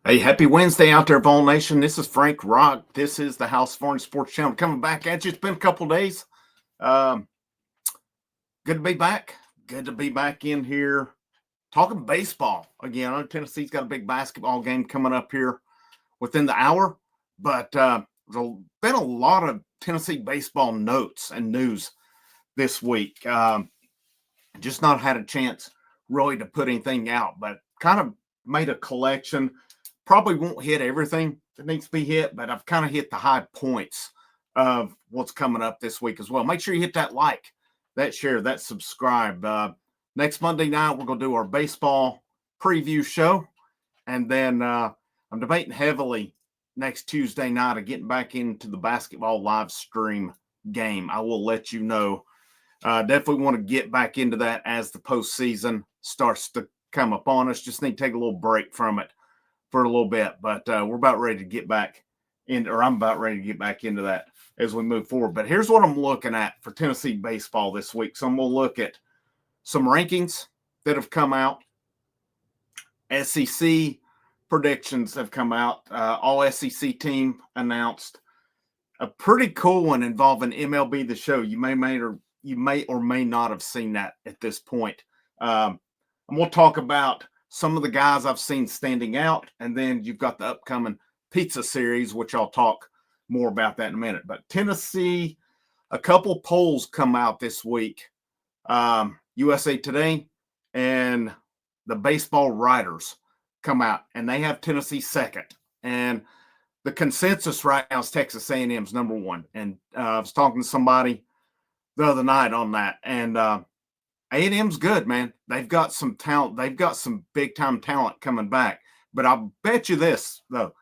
Hey, happy Wednesday out there, Vol Nation. This is Frank Rock. This is the House Foreign Sports Channel coming back at you. It's been a couple days. Um, Good to be back. Good to be back in here talking baseball again. I know Tennessee's got a big basketball game coming up here within the hour, but there's been a lot of Tennessee baseball notes and news this week. Just not had a chance really to put anything out, but kind of made a collection. Probably won't hit everything that needs to be hit, but I've kind of hit the high points of what's coming up this week as well. Make sure you hit that like, that share, that subscribe. Next Monday night, we're going to do our baseball preview show. And then I'm debating heavily next Tuesday night of getting back into the basketball live stream game. I will let you know. Definitely want to get back into that as the postseason starts to come upon us. Just need to take a little break from it for a little bit, but we're about ready to get back in, or I'm about ready to get back into that as we move forward. But here's what I'm looking at for Tennessee baseball this week. So I'm going to look at some rankings that have come out. SEC predictions have come out. All SEC team announced. A pretty cool one involving MLB The Show. You may or may not have seen that at this point. And we'll talk about some of the guys I've seen standing out, and then you've got the upcoming pizza series, which I'll talk more about that in a minute. But Tennessee, a couple polls come out this week. USA Today and the Baseball Writers come out, and they have Tennessee second. And the consensus right now is Texas A&M's number one. And I was talking to somebody the other night on that, and A&M's good, man. They've got some talent. They've got some big-time talent coming back. But I'll bet you this, though.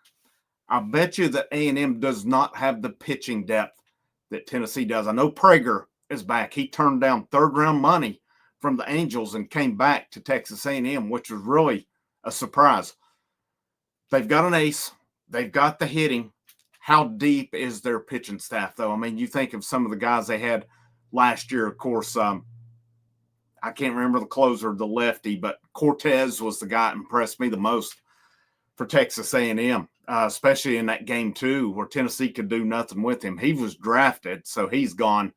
I bet you that A&M does not have the pitching depth that Tennessee does. I know Prager is back. He turned down third-round money from the Angels and came back to Texas A&M, which was really a surprise. They've got an ace. They've got the hitting. How deep is their pitching staff, though? I mean, you think of some of the guys they had last year, of course. I can't remember the closer, the lefty, but Cortez was the guy that impressed me the most for Texas A&M, especially in that game 2 where Tennessee could do nothing with him. He was drafted, so he's gone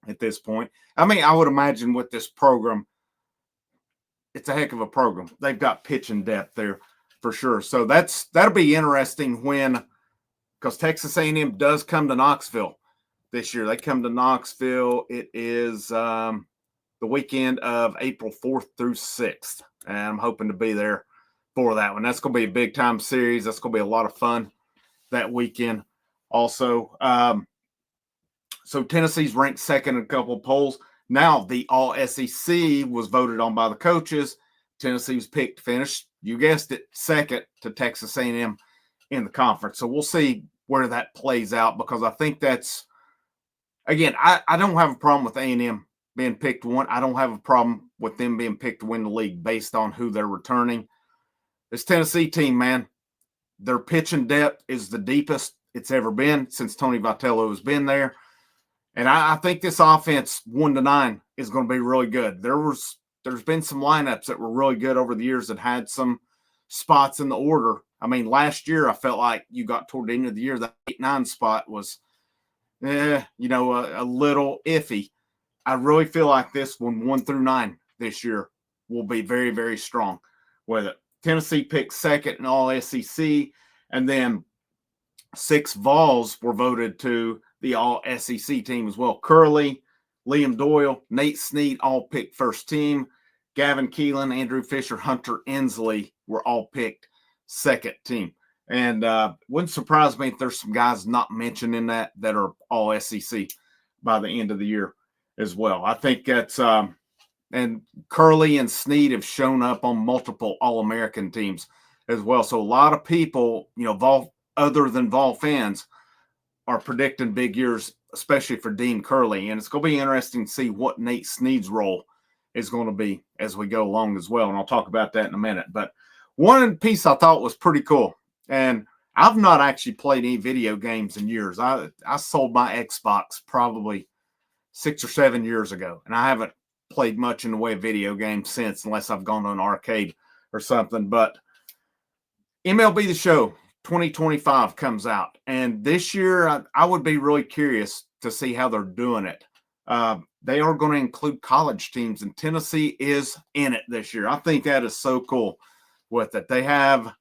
at this point. I mean, I would imagine with this program, it's a heck of a program. They've got pitching depth there for sure. So that'll be interesting because Texas A&M does come to Knoxville this year. They come to Knoxville. It is the weekend of April 4th through 6th. And I'm hoping to be there for that one. That's going to be a big-time series. That's going to be a lot of fun that weekend also. So Tennessee's ranked second in a couple of polls. Now the All-SEC was voted on by the coaches. Tennessee was picked to finish, you guessed it, second to Texas A&M in the conference. So we'll see where that plays out, because I think that's, again, I don't have a problem with A&M being picked one. I don't have a problem with them being picked to win the league based on who they're returning. This Tennessee team, man, their pitching depth is the deepest it's ever been since Tony Vitello has been there. And I think this offense 1-9 is going to be really good. There's been some lineups that were really good over the years that had some spots in the order. I mean, last year I felt like you got toward the end of the year, that 8-9 spot was, a little iffy. I really feel like this one, 1-9 this year, will be very, very strong with it. Tennessee picked second in all SEC, and then 6 Vols were voted to the all SEC team as well. Curley, Liam Doyle, Nate Snead all picked first team. Gavin Keelan, Andrew Fisher, Hunter Inslee were all picked second team. And wouldn't surprise me if there's some guys not mentioned in that are all SEC by the end of the year as well. I think that's and Curley and Snead have shown up on multiple All-American teams as well. So a lot of people, Vol, other than Vol fans, are predicting big years, especially for Dean Curley. And it's going to be interesting to see what Nate Snead's role is going to be as we go along as well. And I'll talk about that in a minute. But one piece I thought was pretty cool. And I've not actually played any video games in years. I sold my Xbox probably 6 or 7 years ago, and I haven't played much in the way of video games since, unless I've gone to an arcade or something. But MLB The Show 2025 comes out. And this year, I would be really curious to see how they're doing it. They are going to include college teams, and Tennessee is in it this year. I think that is so cool with it. They have,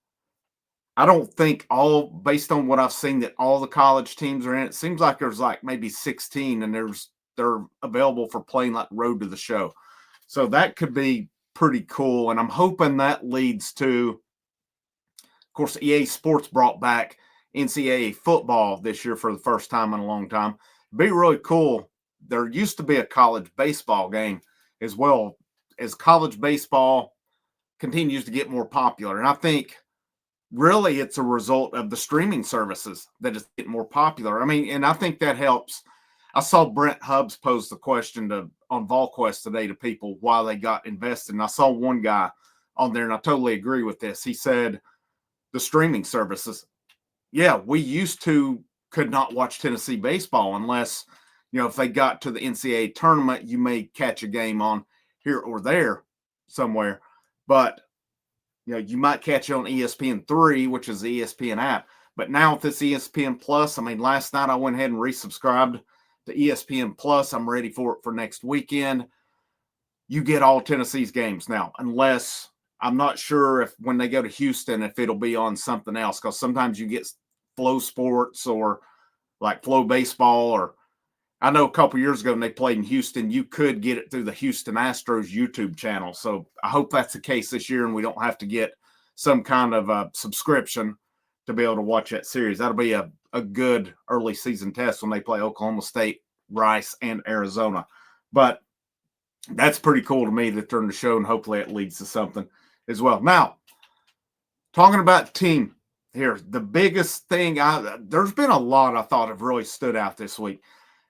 I don't think all, based on what I've seen, that all the college teams are in it. It seems like there's like maybe 16, and they're available for playing like Road to the Show. So that could be pretty cool. And I'm hoping that leads to, of course, EA Sports brought back NCAA football this year for the first time in a long time. It'd be really cool. There used to be a college baseball game as well. As college baseball continues to get more popular. And I think really it's a result of the streaming services that it's getting more popular. I mean, and I think that helps. I saw Brent Hubbs pose the question on VolQuest today to people why they got invested. And I saw one guy on there, and I totally agree with this. He said, the streaming services, yeah, we used to could not watch Tennessee baseball unless, if they got to the NCAA tournament, you may catch a game on here or there somewhere. But, you might catch it on ESPN3, which is the ESPN app. But now with this ESPN Plus, I mean, last night I went ahead and resubscribed to ESPN Plus. I'm ready for it for next weekend. You get all Tennessee's games now, unless I'm not sure if when they go to Houston, if it'll be on something else, because sometimes you get Flow Sports or like Flow Baseball, or I know a couple years ago when they played in Houston, you could get it through the Houston Astros YouTube channel. So I hope that's the case this year, and we don't have to get some kind of a subscription to be able to watch that series. That'll be a good early season test when they play Oklahoma State, Rice, and Arizona. But that's pretty cool to me that they're in the show, and hopefully it leads to something as well. Now, talking about team here, the biggest thing, there's been a lot I thought have really stood out this week.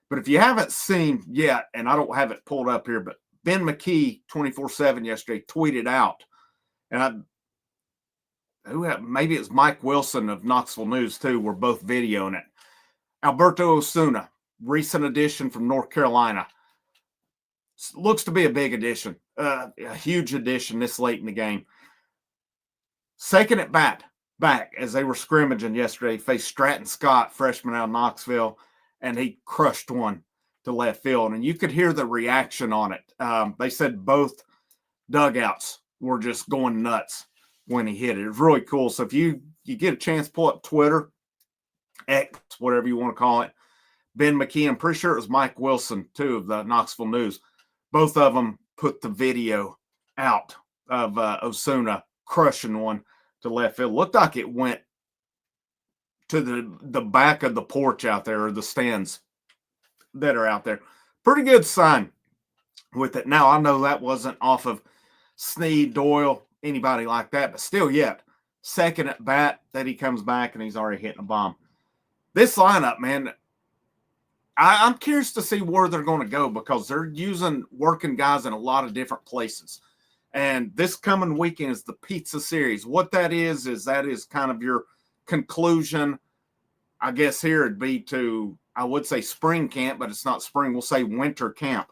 But if you haven't seen yet, and I don't have it pulled up here, but Ben McKee 24/7 yesterday tweeted out, and maybe it's Mike Wilson of Knoxville News too, were both videoing it. Alberto Osuna, recent addition from North Carolina. Looks to be a big addition, a huge addition this late in the game. Second at bat, back as they were scrimmaging yesterday, faced Stratton Scott, freshman out of Knoxville, and he crushed one to left field. And you could hear the reaction on it. They said both dugouts were just going nuts when he hit it. It was really cool. So if you get a chance, pull up Twitter, X, whatever you want to call it, Ben McKee, I'm pretty sure it was Mike Wilson, too, of the Knoxville News. Both of them put the video out of Osuna crushing one to left field. Looked like it went to the back of the porch out there, or the stands that are out there. Pretty good sign with it. Now, I know that wasn't off of Snead, Doyle, anybody like that, but still yet, second at bat that he comes back and he's already hitting a bomb. This lineup, man, I'm curious to see where they're going to go, because they're working guys in a lot of different places. And this coming weekend is the Pizza Series. What that is kind of your conclusion. I guess here it'd be to, I would say spring camp, but it's not spring. We'll say winter camp.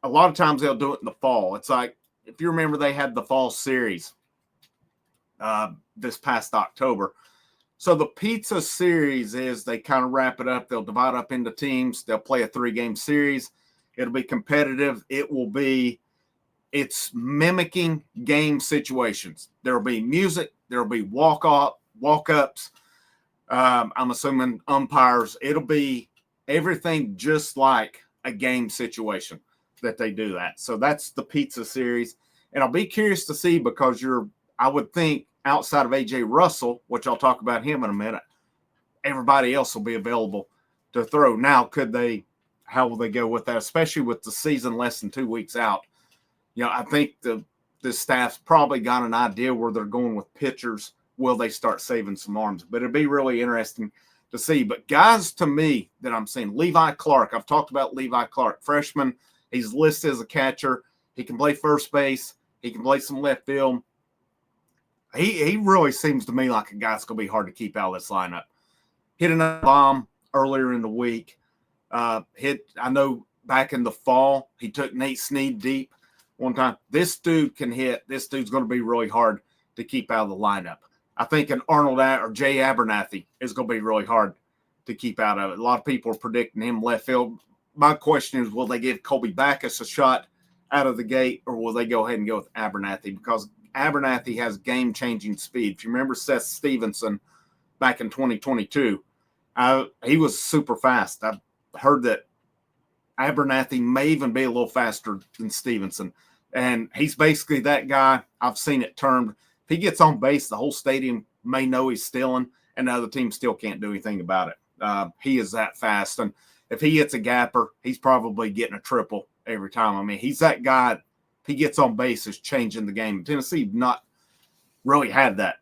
A lot of times they'll do it in the fall. It's like, if you remember, they had the fall series this past October. So the Pizza Series is they kind of wrap it up. They'll divide up into teams. They'll play a 3-game series. It'll be competitive. It's mimicking game situations. There'll be music. There'll be walk-ups. I'm assuming umpires. It'll be everything just like a game situation that they do that. So that's the Pizza Series. And I'll be curious to see, because I would think outside of A.J. Russell, which I'll talk about him in a minute, everybody else will be available to throw. Now, how will they go with that, especially with the season less than 2 weeks out? I think the staff's probably got an idea where they're going with pitchers. Will they start saving some arms? But it'd be really interesting to see. But guys, to me, that I'm seeing, Levi Clark. I've talked about Levi Clark, freshman. He's listed as a catcher. He can play first base. He can play some left field. He really seems to me like a guy that's going to be hard to keep out of this lineup. Hit another bomb earlier in the week. I know back in the fall, he took Nate Snead deep one time. This dude can hit. This dude's going to be really hard to keep out of the lineup. I think an Arnold or Jay Abernathy is going to be really hard to keep out of it. A lot of people are predicting him left field. My question is, will they give Colby Backus a shot out of the gate, or will they go ahead and go with Abernathy? Because Abernathy has game-changing speed. If you remember Seth Stevenson back in 2022, he was super fast. I've heard that Abernathy may even be a little faster than Stevenson. And he's basically that guy. I've seen it termed. If he gets on base, the whole stadium may know he's stealing, and the other team still can't do anything about it. He is that fast. And if he hits a gapper, he's probably getting a triple every time. I mean, he's that guy. If he gets on base, is changing the game. Tennessee not really had that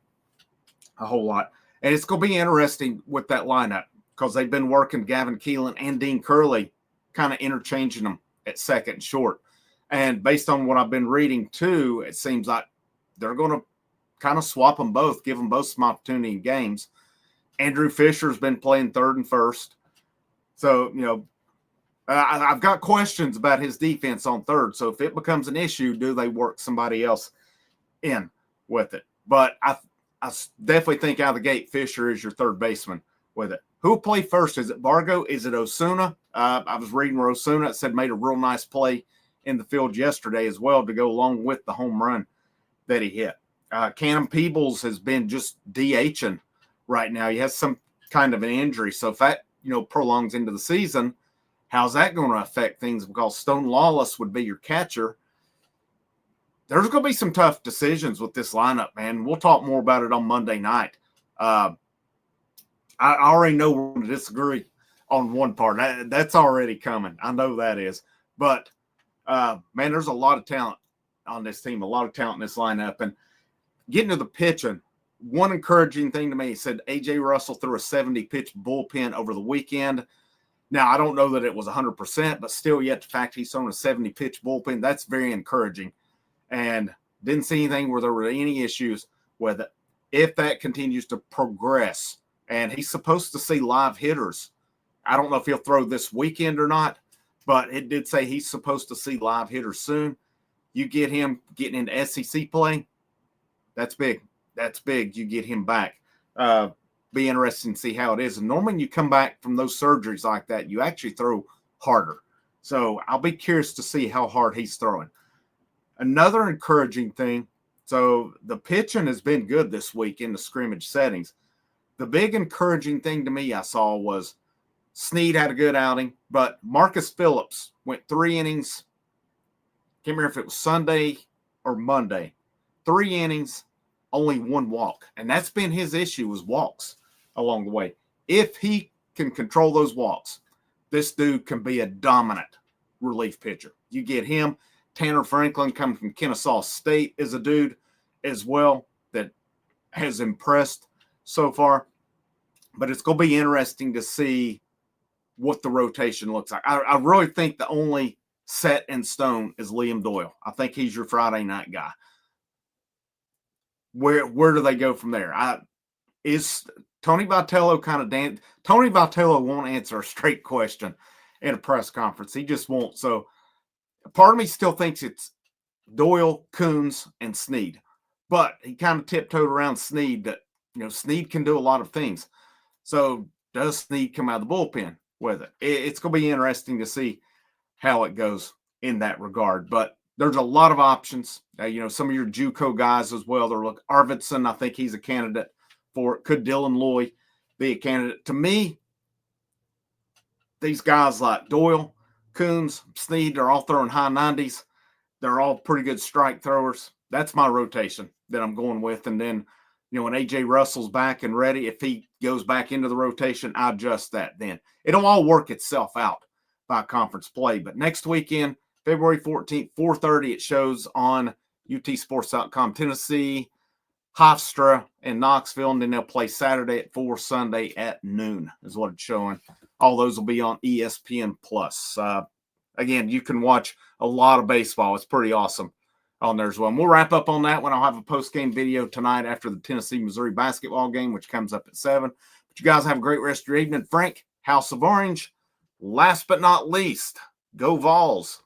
a whole lot. And it's going to be interesting with that lineup because they've been working Gavin Keelan and Dean Curley, kind of interchanging them at second and short. And based on what I've been reading too, it seems like they're going to kind of swap them both, give them both some opportunity in games. Andrew Fisher's been playing third and first. So, you know, I've got questions about his defense on third. So if it becomes an issue, do they work somebody else in with it? But I definitely think out of the gate, Fisher is your third baseman with it. Who will play first? Is it Bargo? Is it Osuna? I was reading where Osuna said made a real nice play in the field yesterday as well to go along with the home run that he hit. Cannon Peebles has been just DHing right now. He has some kind of an injury. So if that, prolongs into the season, how's that going to affect things? Because Stone Lawless would be your catcher. There's going to be some tough decisions with this lineup, man. We'll talk more about it on Monday night. I already know we're going to disagree on one part. That's already coming. I know that is. But, man, there's a lot of talent on this team, a lot of talent in this lineup. And getting to the pitching, one encouraging thing to me, he said A.J. Russell threw a 70-pitch bullpen over the weekend. Now, I don't know that it was 100%, but still yet the fact he's thrown a 70-pitch bullpen, that's very encouraging. And didn't see anything where there were any issues with it. If that continues to progress, and he's supposed to see live hitters. I don't know if he'll throw this weekend or not, but it did say he's supposed to see live hitters soon. You get him getting into SEC play, that's big. That's big. You get him back. Be interesting to see how it is. And normally when you come back from those surgeries like that, you actually throw harder. So I'll be curious to see how hard he's throwing. Another encouraging thing, so the pitching has been good this week in the scrimmage settings. The big encouraging thing to me I saw was Snead had a good outing, but Marcus Phillips went 3 innings. Can't remember if it was Sunday or Monday. 3 innings, only 1 walk. And that's been his issue, was walks along the way. If he can control those walks, this dude can be a dominant relief pitcher. You get him. Tanner Franklin coming from Kennesaw State is a dude as well that has impressed so far. But it's going to be interesting to see what the rotation looks like. I really think the only set in stone is Liam Doyle. I think he's your Friday night guy. Where do they go from there? Is Tony Vitello kind of Tony Vitello won't answer a straight question in a press conference. He just won't. So part of me still thinks it's Doyle, Coons, and Snead. But he kind of tiptoed around Snead that, Snead can do a lot of things. So does Snead come out of the bullpen with it? It's going to be interesting to see how it goes in that regard. But there's a lot of options. Some of your JUCO guys as well. They're Arvidsson, I think he's a candidate for it. Could Dylan Loy be a candidate? To me, these guys like Doyle, Coons, Snead, they're all throwing high 90s. They're all pretty good strike throwers. That's my rotation that I'm going with. And then, when A.J. Russell's back and ready, if he goes back into the rotation, I adjust that then. It'll all work itself out by conference play. But next weekend, February 14th, 4:30, it shows on utsports.com. Tennessee, Hofstra, and Knoxville, and then they'll play Saturday at 4, Sunday at noon is what it's showing. All those will be on ESPN+. Again, you can watch a lot of baseball. It's pretty awesome on there as well. And we'll wrap up on that one. I'll have a post-game video tonight after the Tennessee-Missouri basketball game, which comes up at 7. But you guys have a great rest of your evening. Frank, House of Orange, last but not least, go Vols.